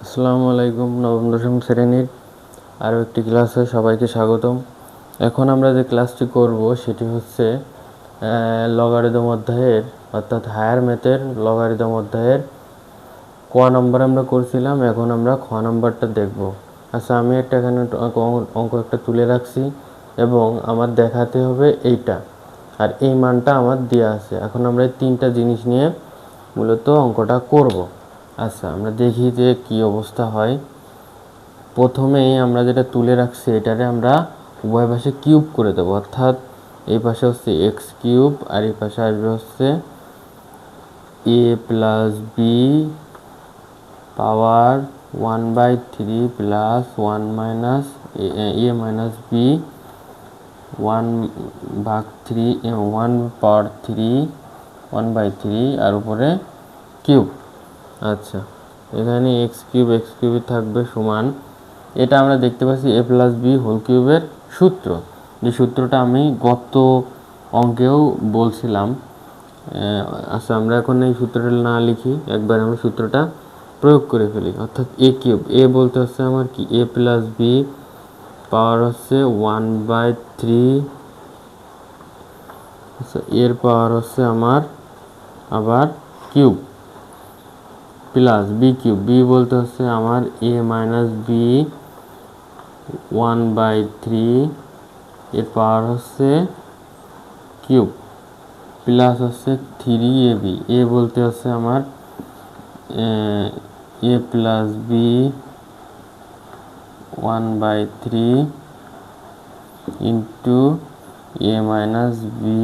আসসালামু আলাইকুম। নবম দশম শ্রেণীর আরও একটি ক্লাসে সবাইকে স্বাগতম। এখন আমরা যে ক্লাসটি করব সেটি হচ্ছে লগারিদম অধ্যায়ের অর্থাৎ হায়ার ম্যাথের লগারিদম অধ্যায়ের ক নম্বর আমরা করছিলাম, এখন আমরা খ নম্বরটা দেখব। আচ্ছা, আমি এখানে অঙ্ক একটা তুলে রাখছি এবং আমার দেখাতে হবে এইটা, আর এই মানটা আমার দেওয়া আছে। এখন আমরা এই তিনটা জিনিস নিয়ে মূলত অঙ্কটা করব। আচ্ছা, আমরা দেখি যে কি অবস্থা হয়। প্রথমেই আমরা যেটা তুলে রাখছি এটারে আমরা উভয় পাশে কিউব করে দেবো, অর্থাৎ এই পাশে হচ্ছে এক্স কিউব আর এই পাশে আসবে হচ্ছে এ প্লাস বি পাওয়ার 1/3 প্লাস 1 মাইনাস এ মাইনাস বি 1/3 1 পাওয়ার 3 1/3 আর উপরে কিউব। আচ্ছা, এখানে এক্স কিউবে থাকবে সমান, এটা আমরা দেখতে পাচ্ছি এ প্লাস বি হোল কিউবের সূত্র, যে সূত্রটা আমি গত অঙ্কেও বলছিলাম। আচ্ছা, আমরা এখন এই সূত্রটা না লিখি, একবার আমরা সূত্রটা প্রয়োগ করে ফেলি। অর্থাৎ এ কিউব, এ বলতে হচ্ছে আমার কি এ প্লাস বি পাওয়ার হচ্ছে 1/3, আচ্ছা এর পাওয়ার হচ্ছে আমার আবার cube plus B cube, B বলতে হচ্ছে আমার এ মাইনাস বি 1/3 এর পাওয়ার হচ্ছে কিউব প্লাস হচ্ছে 3ab, এ বলতে হচ্ছে আমার a plus b 1/3 into a minus b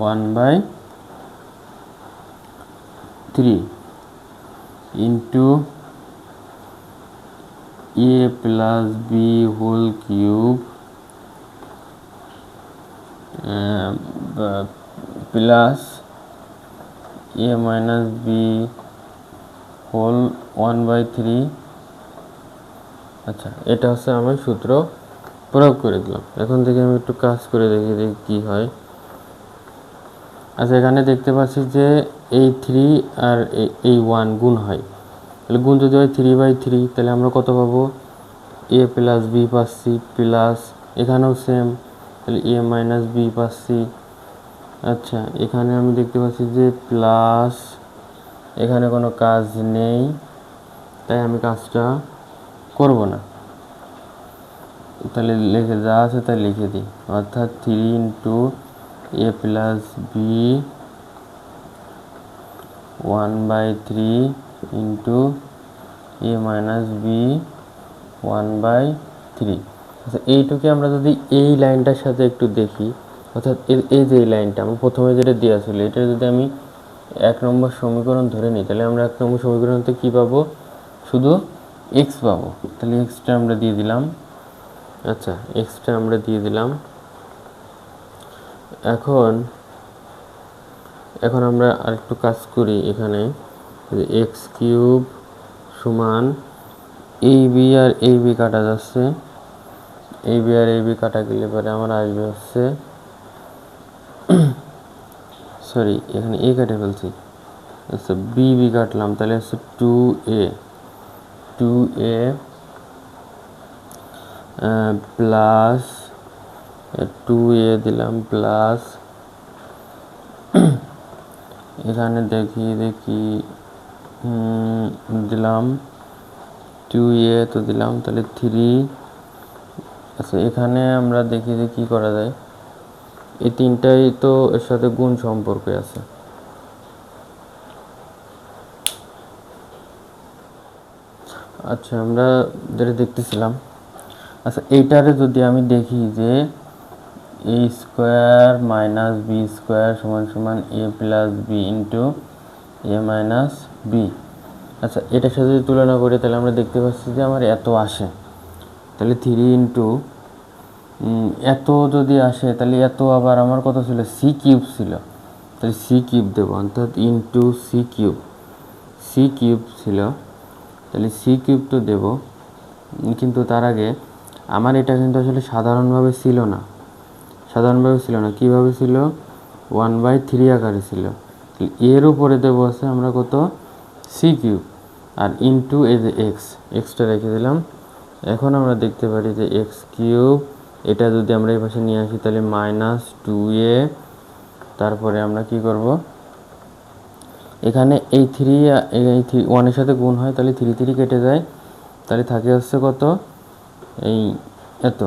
1/3 into a plus b whole cube plus a minus b whole 1/3। আচ্ছা, এটা হচ্ছে আমার সূত্র প্রয়োগ করে দিলাম। এখন থেকে আমি একটু কাজ করে দেখি কি হয়। আচ্ছা, এখানে দেখতে পাচ্ছি যে এই 3 আর এই 1 গুণ হয়, তাহলে গুণ যদি হয় 3/3, তাহলে আমরা কত পাবো? এ প্লাস বি পাচ্ছি, প্লাস এখানেও সেম, তাহলে এ মাইনাস বি পাচ্ছি। আচ্ছা, এখানে আমি দেখতে পাচ্ছি যে প্লাস, এখানে কোনো কাজ নেই তাই আমি কাজটা করব না, তাহলে লিখে যা আছে তাই লিখে দিই। অর্থাৎ 3 into a plus b 1/3 into a minus b 1/3। আচ্ছা, এইটুকে আমরা যদি এই লাইনটার সাথে একটু দেখি, অর্থাৎ এই যে এই লাইনটা আমার প্রথমে যেটা দেওয়া ছিল, এটা যদি আমি 1 নম্বর সমীকরণ ধরে নিই, তাহলে আমরা 1 নম্বর সমীকরণতে কী পাবো? শুধু এক্স পাবো। তাহলে এক্সটা আমরা দিয়ে দিলাম। আচ্ছা, এক্সটা আমরা দিয়ে দিলাম। এখন আমরা আরেকটু কাজ করি। এখানে এক্স কিউব সমান এই বি আর এই বি কাটা যাচ্ছে, এই বি আর এই বি কাটা গেলে পরে আমার আসবে হচ্ছে সরি, এখানে এ কেটে ফেলছি। আচ্ছা, বি কাটলাম, তাহলে হচ্ছে 2a প্লাস 2a দিলাম প্লাস এখানে দেখি দিলাম 2a তো দিলাম, তাহলে 3। আচ্ছা, এখানে আমরা দেখি যে কী করা যায়। এই তিনটাই তো এর সাথে গুণ সম্পর্কে আছে। আচ্ছা, আমরা যেটা দেখতেছিলাম, আচ্ছা এইটারে যদি আমি দেখি যে এ স্কোয়ার মাইনাস বি স্কোয়ার সমান সমান এ plus B into a minus B. আচ্ছা, এটার সাথে যদি তুলনা করি তাহলে আমরা দেখতে পাচ্ছি যে আমার এত আসে, তাহলে 3 ইন্টু এত যদি আসে তাহলে এত আবার আমার কত ছিল? সি কিউব ছিল, তাহলে সি কিউব দেবো, অর্থাৎ ইন্টু সি কিউব ছিল, তাহলে সি কিউব তো দেবো। কিন্তু তার আগে আমার এটা কিন্তু আসলে সাধারণভাবে ছিল না, কীভাবে ছিল? 1/3 আকারে ছিল। এর উপরে দেবো আছে আমরা কত? C cube. আর ইনটু এই যে এক্সটা রেখে দিলাম। এখন আমরা দেখতে পারি যে এক্স কিউব, এটা যদি আমরা এই পাশে নিয়ে আসি তাহলে -2a, তারপরে আমরা কি করব, এখানে এই 1 এর সাথে গুণ হয় তাহলে 3 কেটে যায়, তাহলে থাকে হচ্ছে কত, এই এত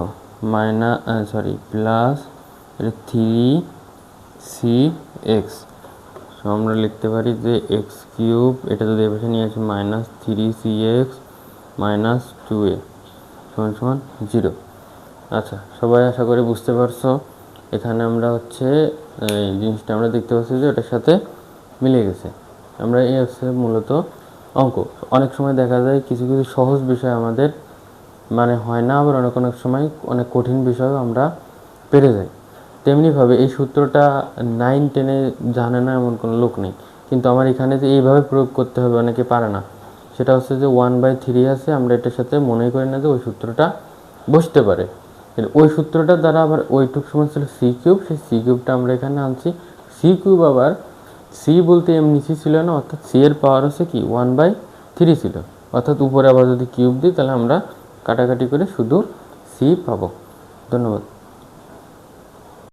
প্লাস 3cx। আমরা লিখতে পারি যে এক্স কিউব, এটা যদি এ পাশে নিয়ে আসি -3cx -2a সমান 0। আচ্ছা, সবাই আশা করি বুঝতে পারছো। এখানে আমরা হচ্ছে এই জিনিসটা আমরা দেখতে পাচ্ছি যে ওটার সাথে মিলে গেছে। আমরা এই হচ্ছে মূলত অঙ্ক। অনেক সময় দেখা যায় কিছু কিছু সহজ বিষয় আমাদের মানে হয় না, আবার অনেক অনেক সময় অনেক কঠিন বিষয়ও আমরা পেরে যাই। তেমনিভাবে এই সূত্রটা 9-10-এ জানে না এমন কোনো লোক নেই, কিন্তু আমার এখানে যে এইভাবে প্রয়োগ করতে হবে অনেকে পারে না। সেটা হচ্ছে যে 1/3 আছে, আমরা এটার সাথে মনে করি না যে ওই সূত্রটা বসতে পারে। ওই সূত্রটার দ্বারা আবার ওইটুক সমান ছিল সি কিউব, সেই সি কিউবটা আমরা এখানে আনছি। সি কিউব আবার সি বলতে এমনি সি ছিল না, অর্থাৎ সি এর পাওয়ার হচ্ছে কি 1/3 ছিল, অর্থাৎ উপরে আবার যদি কিউব দিই তাহলে আমরা কাটাকাটি করে শুধু সি পাবো। ধন্যবাদ।